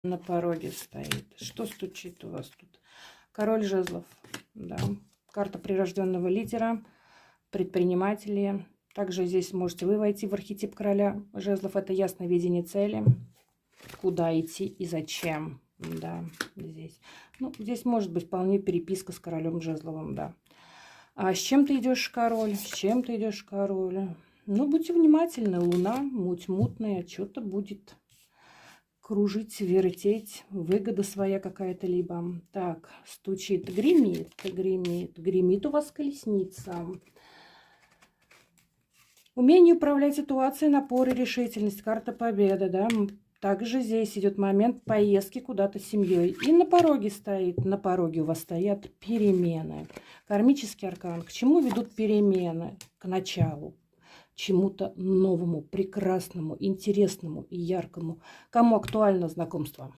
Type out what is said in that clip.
На пороге стоит. Что стучит у вас тут? Король жезлов. Да. Карта прирожденного лидера, предпринимателя. Также здесь можете вы войти в архетип короля жезлов. Это ясное видение цели. Куда идти и зачем. Да, здесь. Ну, здесь может быть вполне переписка с королем жезловым, да. А с чем ты идешь, король? С чем ты идешь, король? Ну, будьте внимательны. Луна, муть мутная, что-то будет кружить, вертеть, выгода своя какая-то либо. Так, стучит, гремит, гремит, гремит у вас колесница. Умение управлять ситуацией, напор и решительность. Карта победы, да. Также здесь идет момент поездки куда-то с семьей. И на пороге стоит, на пороге у вас стоят перемены. Кармический аркан. К чему ведут перемены? К началу. Чему-то новому, прекрасному, интересному и яркому. Кому актуально знакомство?